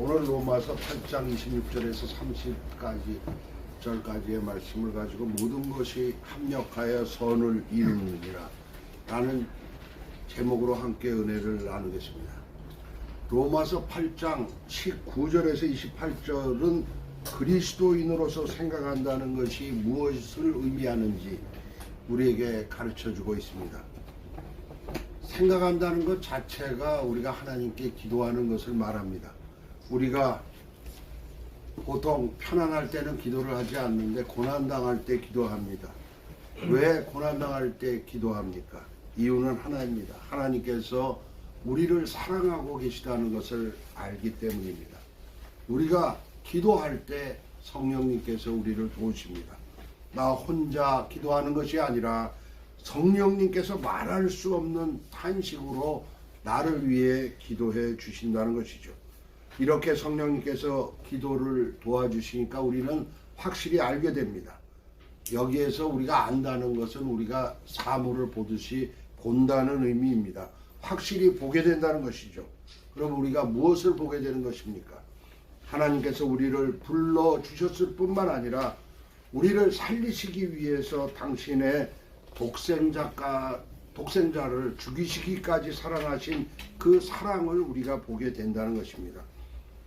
오늘 로마서 8장 26절에서 30절까지의 말씀을 가지고 모든 것이 합력하여 선을 이루느니라 라는 제목으로 함께 은혜를 나누겠습니다. 로마서 8장 19절에서 28절은 그리스도인으로서 생각한다는 것이 무엇을 의미하는지 우리에게 가르쳐주고 있습니다. 생각한다는 것 자체가 우리가 하나님께 기도하는 것을 말합니다. 우리가 보통 편안할 때는 기도를 하지 않는데 고난당할 때 기도합니다. 왜 고난당할 때 기도합니까? 이유는 하나입니다. 하나님께서 우리를 사랑하고 계시다는 것을 알기 때문입니다. 우리가 기도할 때 성령님께서 우리를 도우십니다. 나 혼자 기도하는 것이 아니라 성령님께서 말할 수 없는 탄식으로 나를 위해 기도해 주신다는 것이죠. 이렇게 성령님께서 기도를 도와주시니까 우리는 확실히 알게 됩니다. 여기에서 우리가 안다는 것은 우리가 사물을 보듯이 본다는 의미입니다. 확실히 보게 된다는 것이죠. 그럼 우리가 무엇을 보게 되는 것입니까? 하나님께서 우리를 불러주셨을 뿐만 아니라 우리를 살리시기 위해서 당신의 독생자를 죽이시기까지 사랑하신 그 사랑을 우리가 보게 된다는 것입니다.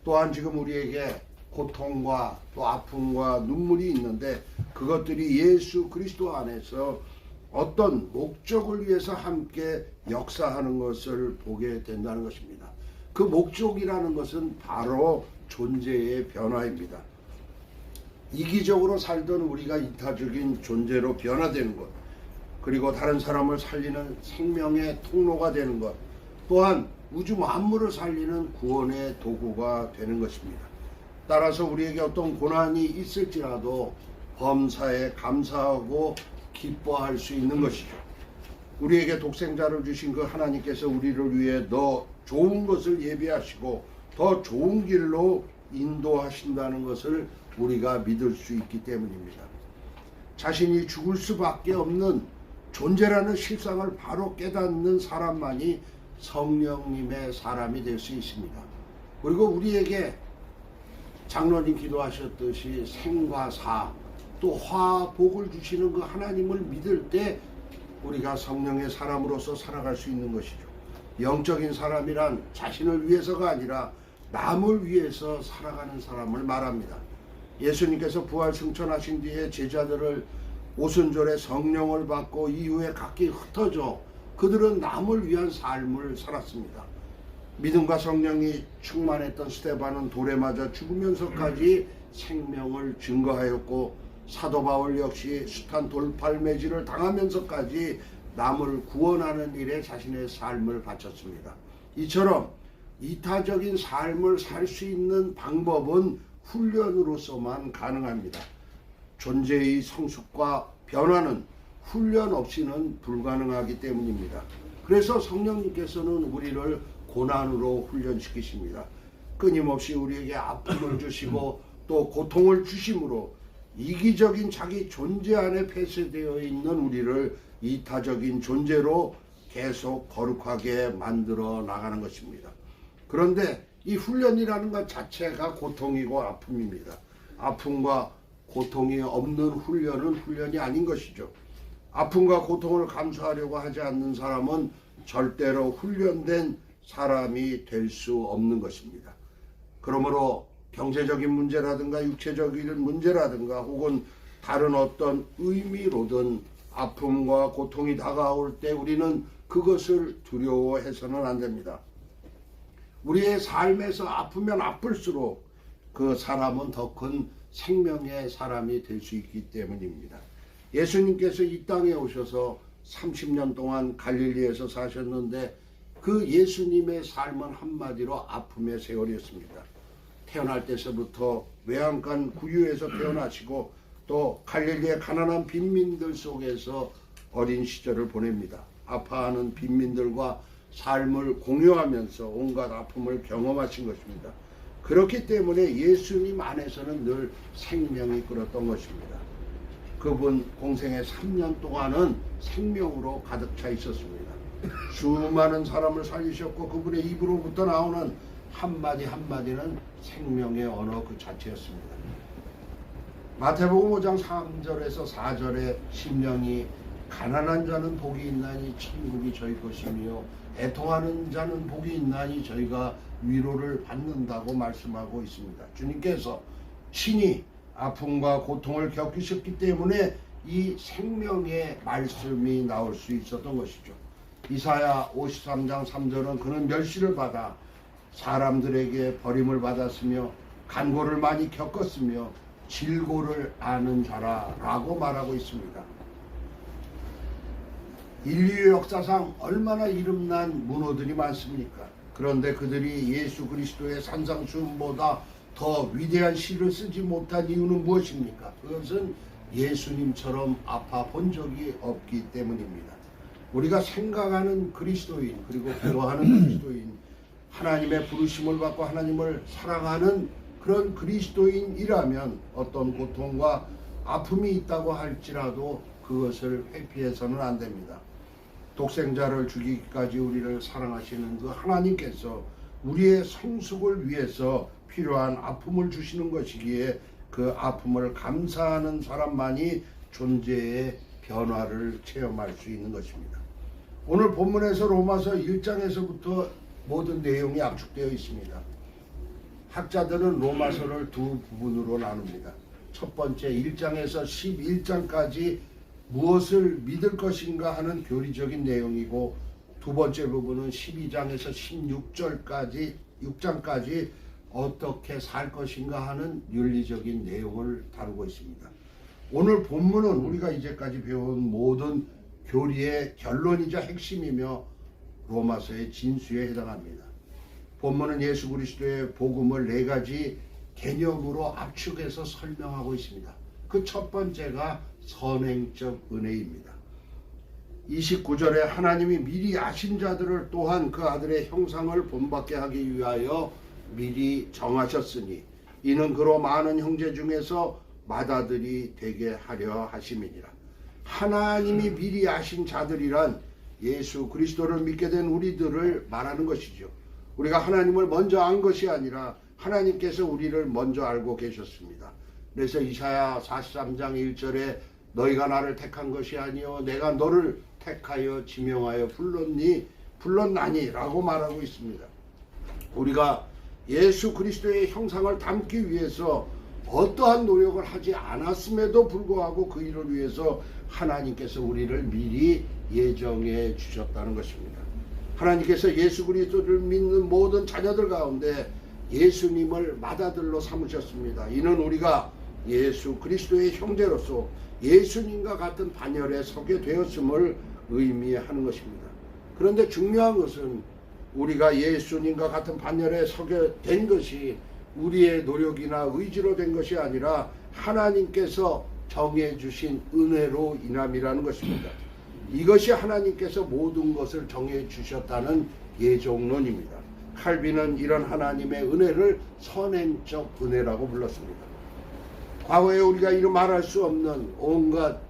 또한 지금 우리에게 고통과 또 아픔과 눈물이 있는데 그것들이 예수 그리스도 안에서 어떤 목적을 위해서 함께 역사하는 것을 보게 된다는 것입니다. 그 목적이라는 것은 바로 존재의 변화입니다. 이기적으로 살던 우리가 이타적인 존재로 변화되는 것, 그리고 다른 사람을 살리는 생명의 통로가 되는 것, 또한 우주 만물을 살리는 구원의 도구가 되는 것입니다. 따라서 우리에게 어떤 고난이 있을지라도 범사에 감사하고 기뻐할 수 있는 것이죠. 우리에게 독생자를 주신 그 하나님께서 우리를 위해 더 좋은 것을 예비하시고 더 좋은 길로 인도하신다는 것을 우리가 믿을 수 있기 때문입니다. 자신이 죽을 수밖에 없는 존재라는 실상을 바로 깨닫는 사람만이 성령님의 사람이 될 수 있습니다. 그리고 우리에게 장로님 기도하셨듯이 생과 사, 또 화복을 주시는 그 하나님을 믿을 때 우리가 성령의 사람으로서 살아갈 수 있는 것이죠. 영적인 사람이란 자신을 위해서가 아니라 남을 위해서 살아가는 사람을 말합니다. 예수님께서 부활 승천하신 뒤에 제자들을 오순절에 성령을 받고 이후에 각기 흩어져 그들은 남을 위한 삶을 살았습니다. 믿음과 성령이 충만했던 스데반은 돌에 맞아 죽으면서까지 생명을 증거하였고 사도 바울 역시 숱한 돌팔매질을 당하면서까지 남을 구원하는 일에 자신의 삶을 바쳤습니다. 이처럼 이타적인 삶을 살 수 있는 방법은 훈련으로서만 가능합니다. 존재의 성숙과 변화는 훈련 없이는 불가능하기 때문입니다. 그래서 성령님께서는 우리를 고난으로 훈련시키십니다. 끊임없이 우리에게 아픔을 주시고 또 고통을 주심으로 이기적인 자기 존재 안에 폐쇄되어 있는 우리를 이타적인 존재로 계속 거룩하게 만들어 나가는 것입니다. 그런데 이 훈련이라는 것 자체가 고통이고 아픔입니다. 아픔과 고통이 없는 훈련은 훈련이 아닌 것이죠. 아픔과 고통을 감수하려고 하지 않는 사람은 절대로 훈련된 사람이 될 수 없는 것입니다. 그러므로 경제적인 문제라든가 육체적인 문제라든가 혹은 다른 어떤 의미로든 아픔과 고통이 다가올 때 우리는 그것을 두려워해서는 안 됩니다. 우리의 삶에서 아프면 아플수록 그 사람은 더 큰 생명의 사람이 될 수 있기 때문입니다. 예수님께서 이 땅에 오셔서 30년 동안 갈릴리에서 사셨는데 그 예수님의 삶은 한마디로 아픔의 세월이었습니다. 태어날 때서부터 외양간 구유에서 태어나시고 또 갈릴리의 가난한 빈민들 속에서 어린 시절을 보냅니다. 아파하는 빈민들과 삶을 공유하면서 온갖 아픔을 경험하신 것입니다. 그렇기 때문에 예수님 안에서는 늘 생명이 끓었던 것입니다. 그분 공생의 3년 동안은 생명으로 가득 차 있었습니다. 수많은 사람을 살리셨고 그분의 입으로부터 나오는 한마디 한마디는 생명의 언어 그 자체였습니다. 마태복음 5장 3절에서 4절에 심령이 가난한 자는 복이 있나니 천국이 저희 것이며 애통하는 자는 복이 있나니 저희가 위로를 받는다고 말씀하고 있습니다. 주님께서 친히 아픔과 고통을 겪으셨기 때문에 이 생명의 말씀이 나올 수 있었던 것이죠. 이사야 53장 3절은 그는 멸시를 받아 사람들에게 버림을 받았으며 간고를 많이 겪었으며 질고를 아는 자라 라고 말하고 있습니다. 인류 역사상 얼마나 이름난 문호들이 많습니까? 그런데 그들이 예수 그리스도의 산상수훈보다 더 위대한 시를 쓰지 못한 이유는 무엇입니까? 그것은 예수님처럼 아파 본 적이 없기 때문입니다. 우리가 생각하는 그리스도인, 그리고 기도하는 그리스도인, 하나님의 부르심을 받고 하나님을 사랑하는 그런 그리스도인이라면 어떤 고통과 아픔이 있다고 할지라도 그것을 회피해서는 안 됩니다. 독생자를 죽이기까지 우리를 사랑하시는 그 하나님께서 우리의 성숙을 위해서 필요한 아픔을 주시는 것이기에 그 아픔을 감사하는 사람만이 존재의 변화를 체험할 수 있는 것입니다. 오늘 본문에서 로마서 1장에서부터 모든 내용이 압축되어 있습니다. 학자들은 로마서를 두 부분으로 나눕니다. 첫 번째 1장에서 11장까지 무엇을 믿을 것인가 하는 교리적인 내용이고, 두 번째 부분은 12장에서 16장까지 어떻게 살 것인가 하는 윤리적인 내용을 다루고 있습니다. 오늘 본문은 우리가 이제까지 배운 모든 교리의 결론이자 핵심이며 로마서의 진수에 해당합니다. 본문은 예수 그리스도의 복음을 네 가지 개념으로 압축해서 설명하고 있습니다. 그 첫 번째가 선행적 은혜입니다. 29절에 하나님이 미리 아신 자들을 또한 그 아들의 형상을 본받게 하기 위하여 미리 정하셨으니 이는 그로 많은 형제 중에서 맏아들이 되게 하려 하심이니라. 하나님이 미리 아신 자들이란 예수 그리스도를 믿게 된 우리들을 말하는 것이죠. 우리가 하나님을 먼저 안 것이 아니라 하나님께서 우리를 먼저 알고 계셨습니다. 그래서 이사야 43장 1절에 너희가 나를 택한 것이 아니요 내가 너를 택하여 지명하여 불렀나니 라고 말하고 있습니다. 우리가 예수 그리스도의 형상을 담기 위해서 어떠한 노력을 하지 않았음에도 불구하고 그 일을 위해서 하나님께서 우리를 미리 예정해 주셨다는 것입니다. 하나님께서 예수 그리스도를 믿는 모든 자녀들 가운데 예수님을 맏아들로 삼으셨습니다. 이는 우리가 예수 그리스도의 형제로서 예수님과 같은 반열에 서게 되었음을 의미하는 것입니다. 그런데 중요한 것은 우리가 예수님과 같은 반열에 서게 된 것이 우리의 노력이나 의지로 된 것이 아니라 하나님께서 정해주신 은혜로 인함이라는 것입니다. 이것이 하나님께서 모든 것을 정해주셨다는 예정론입니다. 칼빈은 이런 하나님의 은혜를 선행적 은혜라고 불렀습니다. 과거에 우리가 이루 말할 수 없는 온갖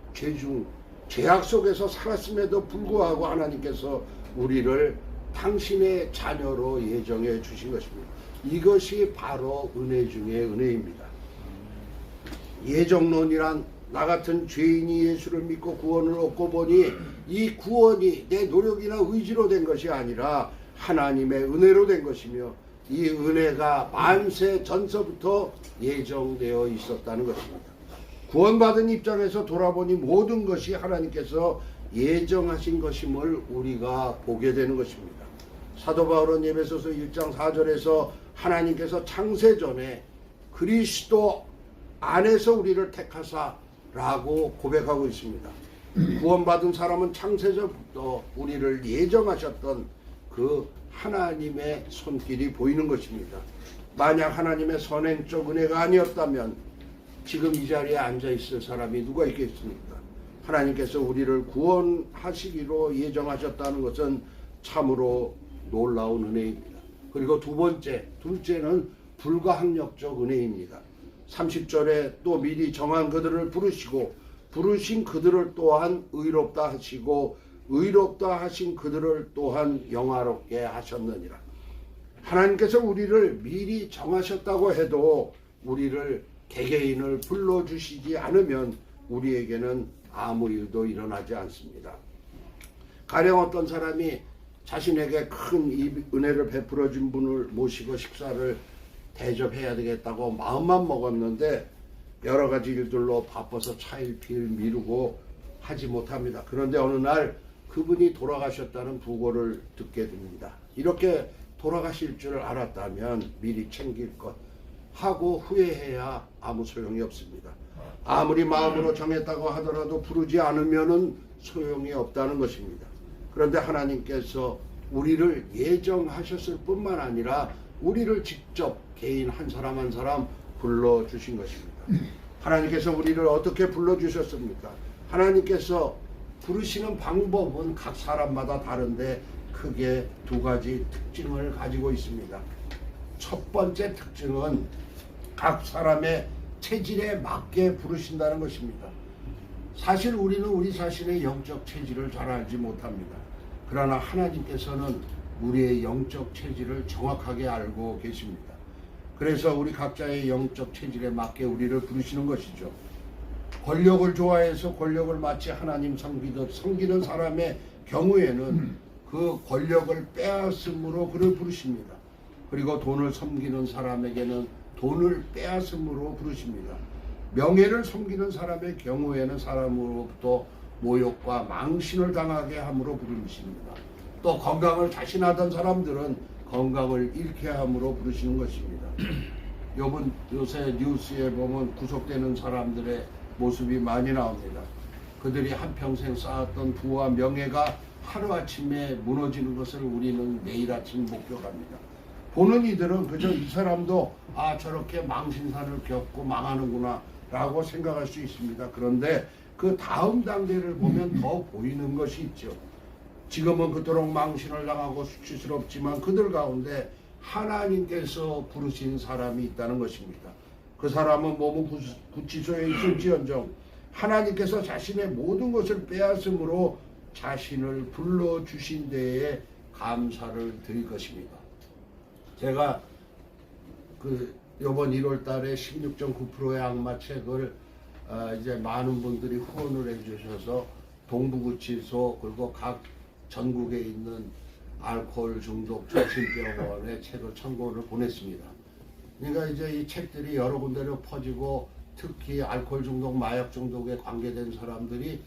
죄악 속에서 살았음에도 불구하고 하나님께서 우리를 당신의 자녀로 예정해 주신 것입니다. 이것이 바로 은혜 중의 은혜입니다. 예정론이란 나 같은 죄인이 예수를 믿고 구원을 얻고 보니 이 구원이 내 노력이나 의지로 된 것이 아니라 하나님의 은혜로 된 것이며 이 은혜가 만세 전서부터 예정되어 있었다는 것입니다. 구원받은 입장에서 돌아보니 모든 것이 하나님께서 예정하신 것임을 우리가 보게 되는 것입니다. 사도 바울은 에베소서 1장 4절에서 하나님께서 창세전에 그리스도 안에서 우리를 택하사라고 고백하고 있습니다. 구원받은 사람은 창세전부터 우리를 예정하셨던 그 하나님의 손길이 보이는 것입니다. 만약 하나님의 선행적 은혜가 아니었다면 지금 이 자리에 앉아 있을 사람이 누가 있겠습니까? 하나님께서 우리를 구원하시기로 예정하셨다는 것은 참으로 놀라운 은혜입니다. 그리고 둘째는 불가항력적 은혜입니다. 30절에 또 미리 정한 그들을 부르시고 부르신 그들을 또한 의롭다 하시고 의롭다 하신 그들을 또한 영화롭게 하셨느니라. 하나님께서 우리를 미리 정하셨다고 해도 우리를 개개인을 불러주시지 않으면 우리에게는 아무 일도 일어나지 않습니다. 가령 어떤 사람이 자신에게 큰 이 은혜를 베풀어 준 분을 모시고 식사를 대접해야 되겠다고 마음만 먹었는데 여러 가지 일들로 바빠서 차일피일 미루고 하지 못합니다. 그런데 어느 날 그분이 돌아가셨다는 부고를 듣게 됩니다. 이렇게 돌아가실 줄 알았다면 미리 챙길 것 하고 후회해야 아무 소용이 없습니다. 아무리 마음으로 정했다고 하더라도 부르지 않으면은 소용이 없다는 것입니다. 그런데 하나님께서 우리를 예정하셨을 뿐만 아니라 우리를 직접 개인 한 사람 한 사람 불러주신 것입니다. 하나님께서 우리를 어떻게 불러주셨습니까? 하나님께서 부르시는 방법은 각 사람마다 다른데 크게 두 가지 특징을 가지고 있습니다. 첫 번째 특징은 각 사람의 체질에 맞게 부르신다는 것입니다. 사실 우리는 우리 자신의 영적 체질을 잘 알지 못합니다. 그러나 하나님께서는 우리의 영적 체질을 정확하게 알고 계십니다. 그래서 우리 각자의 영적 체질에 맞게 우리를 부르시는 것이죠. 권력을 좋아해서 권력을 마치 하나님 섬기듯 섬기는 사람의 경우에는 그 권력을 빼앗음으로 그를 부르십니다. 그리고 돈을 섬기는 사람에게는 돈을 빼앗음으로 부르십니다. 명예를 섬기는 사람의 경우에는 사람으로부터 모욕과 망신을 당하게 함으로 부르십니다. 또 건강을 자신하던 사람들은 건강을 잃게 함으로 부르시는 것입니다. 요새 뉴스에 보면 구속되는 사람들의 모습이 많이 나옵니다. 그들이 한평생 쌓았던 부와 명예가 하루아침에 무너지는 것을 우리는 매일 아침 목격합니다. 보는 이들은 그저 이 사람도 저렇게 망신사를 겪고 망하는구나 라고 생각할 수 있습니다. 그런데 그 다음 단계를 보면 더 보이는 것이 있죠. 지금은 그토록 망신을 당하고 수치스럽지만 그들 가운데 하나님께서 부르신 사람이 있다는 것입니다. 그 사람은 몸은 구치소에 있을지언정 하나님께서 자신의 모든 것을 빼앗음으로 자신을 불러주신 데에 감사를 드릴 것입니다. 제가 요번 1월 달에 16.9%의 악마 책을 이제 많은 분들이 후원을 해주셔서 동부구치소 그리고 각 전국에 있는 알코올 중독 정신병원에 책을 청구를 보냈습니다. 그러니까 이제 이 책들이 여러 군데로 퍼지고 특히 알코올 중독, 마약 중독에 관계된 사람들이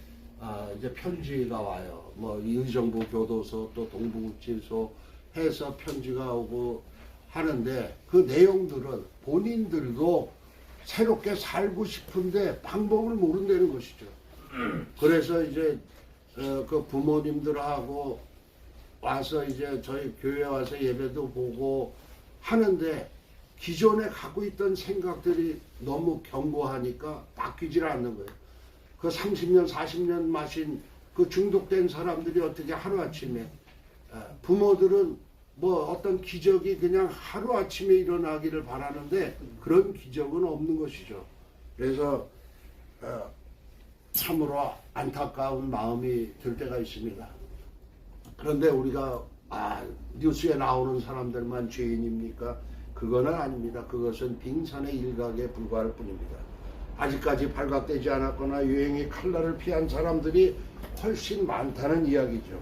이제 편지가 와요. 뭐 의정부 교도소 또 동부구치소 해서 편지가 오고 하는데 그 내용들은 본인들도 새롭게 살고 싶은데 방법을 모른다는 것이죠. 그래서 이제 그 부모님들하고 와서 이제 저희 교회 와서 예배도 보고 하는데 기존에 갖고 있던 생각들이 너무 견고하니까 바뀌질 않는 거예요. 그 30년, 40년 마신 그 중독된 사람들이 어떻게 하루아침에 부모들은 뭐 어떤 기적이 그냥 하루아침에 일어나기를 바라는데 그런 기적은 없는 것이죠. 그래서 참으로 안타까운 마음이 들 때가 있습니다. 그런데 우리가 뉴스에 나오는 사람들만 죄인입니까? 그거는 아닙니다. 그것은 빙산의 일각에 불과할 뿐입니다. 아직까지 발각되지 않았거나 유행의 칼날을 피한 사람들이 훨씬 많다는 이야기죠.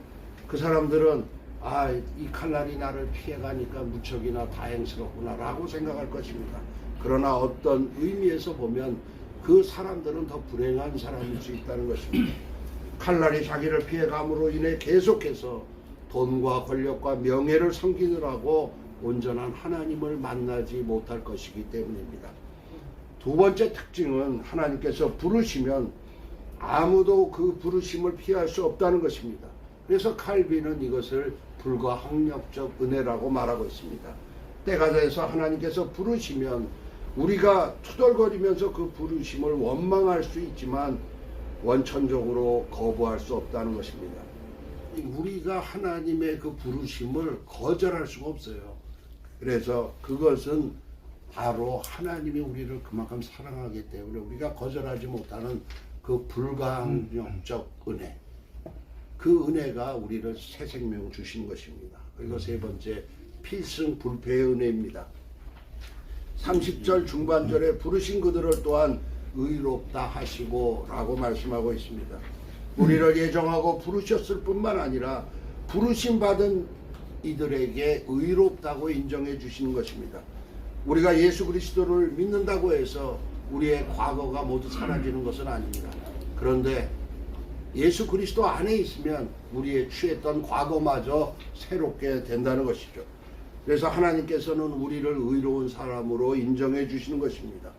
그 사람들은 이 칼날이 나를 피해가니까 무척이나 다행스럽구나 라고 생각할 것입니다. 그러나 어떤 의미에서 보면 그 사람들은 더 불행한 사람일 수 있다는 것입니다. 칼날이 자기를 피해감으로 인해 계속해서 돈과 권력과 명예를 섬기느라고 온전한 하나님을 만나지 못할 것이기 때문입니다. 두 번째 특징은 하나님께서 부르시면 아무도 그 부르심을 피할 수 없다는 것입니다. 그래서 칼빈은 이것을 불가항력적 은혜라고 말하고 있습니다. 때가 돼서 하나님께서 부르시면 우리가 투덜거리면서 그 부르심을 원망할 수 있지만 원천적으로 거부할 수 없다는 것입니다. 우리가 하나님의 그 부르심을 거절할 수가 없어요. 그래서 그것은 바로 하나님이 우리를 그만큼 사랑하기 때문에 우리가 거절하지 못하는 그 불가항력적 은혜, 그 은혜가 우리를 새 생명 주신 것입니다. 그리고 세 번째 필승불패의 은혜입니다. 30절 중반절에 부르신 그들을 또한 의롭다 하시고 라고 말씀하고 있습니다. 우리를 예정하고 부르셨을 뿐만 아니라 부르심 받은 이들에게 의롭다고 인정해 주시는 것입니다. 우리가 예수 그리스도를 믿는다고 해서 우리의 과거가 모두 사라지는 것은 아닙니다. 그런데 예수 그리스도 안에 있으면 우리의 취했던 과거마저 새롭게 된다는 것이죠. 그래서 하나님께서는 우리를 의로운 사람으로 인정해 주시는 것입니다.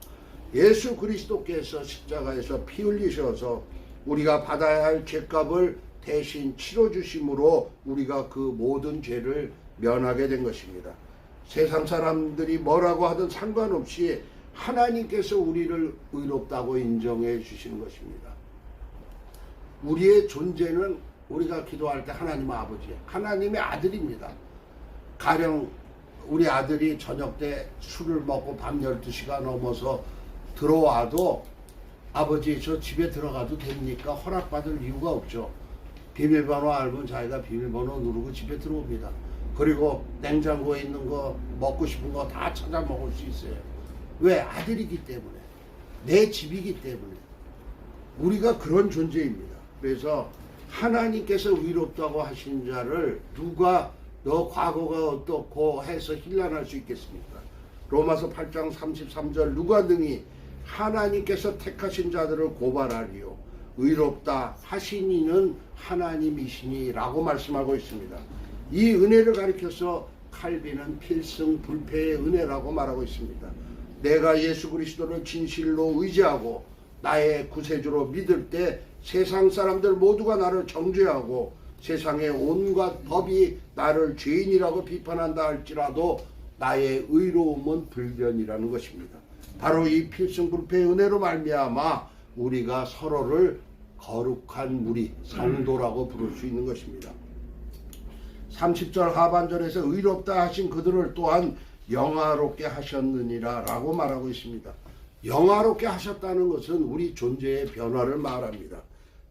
예수 그리스도께서 십자가에서 피 흘리셔서 우리가 받아야 할 죄값을 대신 치러 주심으로 우리가 그 모든 죄를 면하게 된 것입니다. 세상 사람들이 뭐라고 하든 상관없이 하나님께서 우리를 의롭다고 인정해 주시는 것입니다. 우리의 존재는 우리가 기도할 때 하나님 아버지, 하나님의 아들입니다. 가령 우리 아들이 저녁 때 술을 먹고 밤 12시가 넘어서 들어와도 아버지 저 집에 들어가도 됩니까? 허락받을 이유가 없죠. 비밀번호 알면 자기가 비밀번호 누르고 집에 들어옵니다. 그리고 냉장고에 있는 거 먹고 싶은 거 다 찾아 먹을 수 있어요. 왜? 아들이기 때문에, 내 집이기 때문에. 우리가 그런 존재입니다. 그래서 하나님께서 의롭다고 하신 자를 누가 너 과거가 어떻고 해서 힐난할 수 있겠습니까? 로마서 8장 33절 누가 능히 하나님께서 택하신 자들을 고발하리요 의롭다 하신 이는 하나님이시니 라고 말씀하고 있습니다. 이 은혜를 가리켜서 칼빈은 필승불패의 은혜라고 말하고 있습니다. 내가 예수 그리스도를 진실로 의지하고 나의 구세주로 믿을 때 세상 사람들 모두가 나를 정죄하고 세상의 온갖 법이 나를 죄인이라고 비판한다 할지라도 나의 의로움은 불변이라는 것입니다. 바로 이 필승불패의 은혜로 말미암아 우리가 서로를 거룩한 무리, 성도라고 부를 수 있는 것입니다. 30절 하반절에서 의롭다 하신 그들을 또한 영화롭게 하셨느니라 라고 말하고 있습니다. 영화롭게 하셨다는 것은 우리 존재의 변화를 말합니다.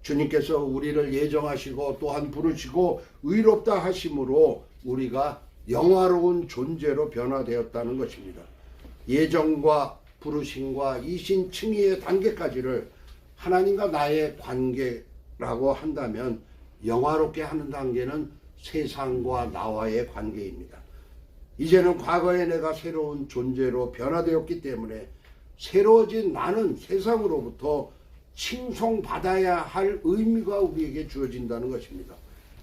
주님께서 우리를 예정하시고 또한 부르시고 의롭다 하심으로 우리가 영화로운 존재로 변화되었다는 것입니다. 예정과 부르심과 이신 칭의의 단계까지를 하나님과 나의 관계라고 한다면 영화롭게 하는 단계는 세상과 나와의 관계입니다. 이제는 과거에 내가 새로운 존재로 변화되었기 때문에 새로워진 나는 세상으로부터 칭송받아야 할 의미가 우리에게 주어진다는 것입니다.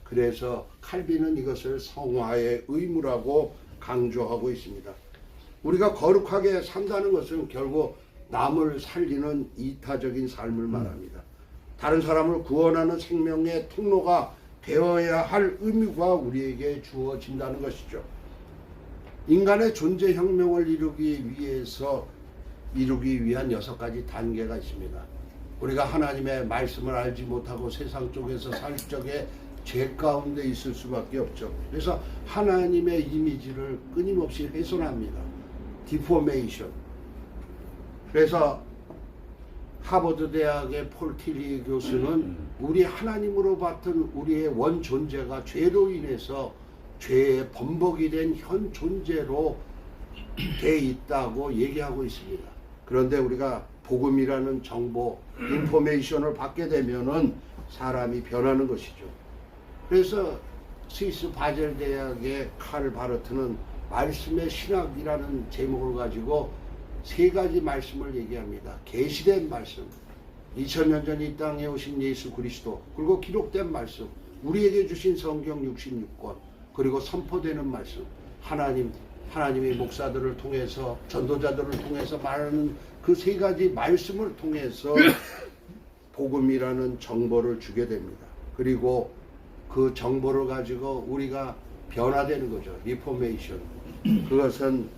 그래서 칼빈은 이것을 성화의 의무라고 강조하고 있습니다. 우리가 거룩하게 산다는 것은 결국 남을 살리는 이타적인 삶을 말합니다. 다른 사람을 구원하는 생명의 통로가 되어야 할 의무가 우리에게 주어진다는 것이죠. 인간의 존재 혁명을 이루기 위한 6가지 단계가 있습니다. 우리가 하나님의 말씀을 알지 못하고 세상 쪽에서 살 적에 죄 가운데 있을 수밖에 없죠. 그래서 하나님의 이미지를 끊임없이 훼손합니다. 디포메이션. 그래서 하버드 대학의 폴 틸리 교수는 우리 하나님으로 받은 우리의 원 존재가 죄로 인해서 죄의 범벅이 된 현 존재로 돼 있다고 얘기하고 있습니다. 그런데 우리가 복음이라는 정보, 인포메이션을 받게 되면은 사람이 변하는 것이죠. 그래서 스위스 바젤 대학의 칼 바르트는 말씀의 신학이라는 제목을 가지고 3가지 말씀을 얘기합니다. 계시된 말씀, 2000년 전 이 땅에 오신 예수 그리스도, 그리고 기록된 말씀, 우리에게 주신 성경 66권, 그리고 선포되는 말씀, 하나님의 목사들을 통해서, 전도자들을 통해서 말하는 그 3가지 말씀을 통해서 복음이라는 정보를 주게 됩니다. 그리고 그 정보를 가지고 우리가 변화되는 거죠. 리포메이션. 그것은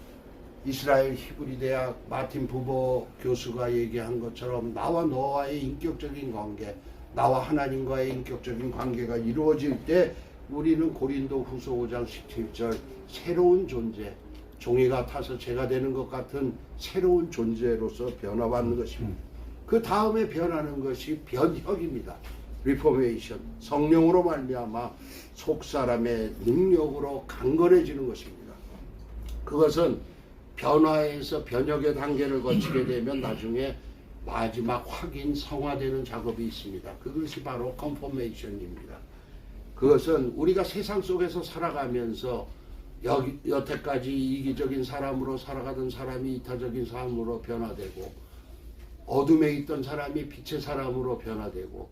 이스라엘 히브리 대학 마틴 부버 교수가 얘기한 것처럼 나와 너와의 인격적인 관계, 나와 하나님과의 인격적인 관계가 이루어질 때 우리는 고린도 후서 5장 17절 새로운 존재, 종이가 타서 재가 되는 것 같은 새로운 존재로서 변화받는 것입니다. 그 다음에 변하는 것이 변혁입니다. 리포메이션, 성령으로 말미암아 속사람의 능력으로 강건해지는 것입니다. 그것은 변화에서 변혁의 단계를 거치게 되면 나중에 마지막 확인 성화되는 작업이 있습니다. 그것이 바로 컨포메이션입니다. 그것은 우리가 세상 속에서 살아가면서 여태까지 이기적인 사람으로 살아가던 사람이 이타적인 사람으로 변화되고, 어둠에 있던 사람이 빛의 사람으로 변화되고,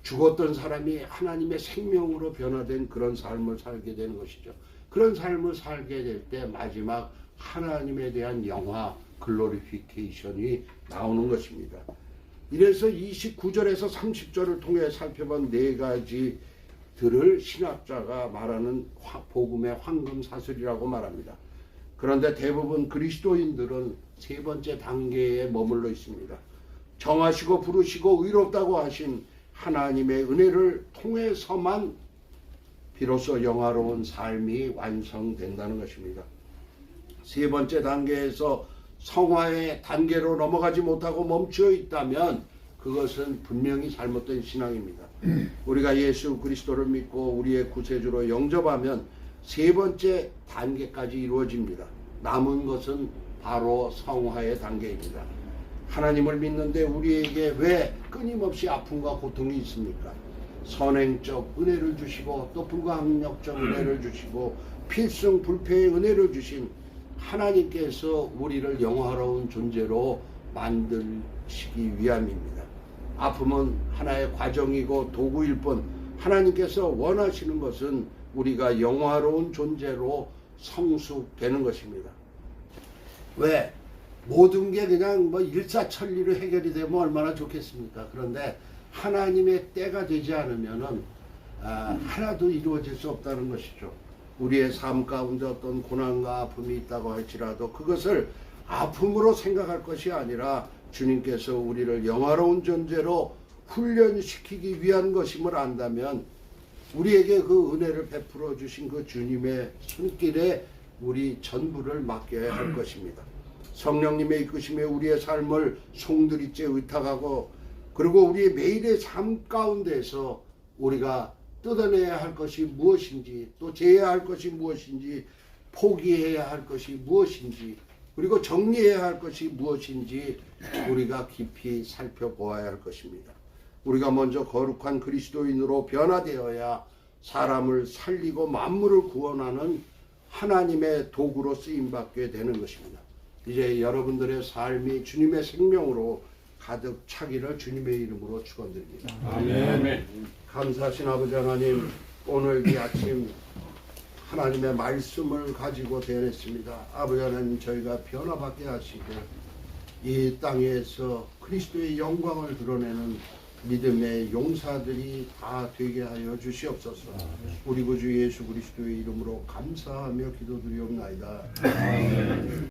죽었던 사람이 하나님의 생명으로 변화된 그런 삶을 살게 되는 것이죠. 그런 삶을 살게 될 때 마지막 하나님에 대한 영화, 글로리피케이션이 나오는 것입니다. 이래서 29절에서 30절을 통해 살펴본 네 가지들을 신학자가 말하는 복음의 황금사슬이라고 말합니다. 그런데 대부분 그리스도인들은 세 번째 단계에 머물러 있습니다. 정하시고 부르시고 의롭다고 하신 하나님의 은혜를 통해서만 비로소 영화로운 삶이 완성된다는 것입니다. 세 번째 단계에서 성화의 단계로 넘어가지 못하고 멈추어 있다면 그것은 분명히 잘못된 신앙입니다. 우리가 예수 그리스도를 믿고 우리의 구세주로 영접하면 세 번째 단계까지 이루어집니다. 남은 것은 바로 성화의 단계입니다. 하나님을 믿는데 우리에게 왜 끊임없이 아픔과 고통이 있습니까? 선행적 은혜를 주시고 또 불가항력적 은혜를 주시고 필승 불패의 은혜를 주신 하나님께서 우리를 영화로운 존재로 만드시기 위함입니다. 아픔은 하나의 과정이고 도구일 뿐 하나님께서 원하시는 것은 우리가 영화로운 존재로 성숙되는 것입니다. 왜? 모든 게 그냥 일사천리로 해결이 되면 얼마나 좋겠습니까? 그런데 하나님의 때가 되지 않으면은 하나도 이루어질 수 없다는 것이죠. 우리의 삶 가운데 어떤 고난과 아픔이 있다고 할지라도 그것을 아픔으로 생각할 것이 아니라 주님께서 우리를 영화로운 존재로 훈련시키기 위한 것임을 안다면 우리에게 그 은혜를 베풀어 주신 그 주님의 손길에 우리 전부를 맡겨야 할 것입니다. 성령님의 이끄심에 우리의 삶을 송두리째 의탁하고 그리고 우리의 매일의 삶 가운데서 우리가 뜯어내야 할 것이 무엇인지 또 제해야 할 것이 무엇인지 포기해야 할 것이 무엇인지 그리고 정리해야 할 것이 무엇인지 우리가 깊이 살펴보아야 할 것입니다. 우리가 먼저 거룩한 그리스도인으로 변화되어야 사람을 살리고 만물을 구원하는 하나님의 도구로 쓰임받게 되는 것입니다. 이제 여러분들의 삶이 주님의 생명으로 가득 차기를 주님의 이름으로 축원드립니다. 아멘. 감사하신 아버지 하나님, 오늘 이 아침 하나님의 말씀을 가지고 대했습니다. 아버지 하나님, 저희가 변화받게 하시고 이 땅에서 그리스도의 영광을 드러내는 믿음의 용사들이 다 되게 하여 주시옵소서. 우리 구주 예수 그리스도의 이름으로 감사하며 기도드리옵나이다.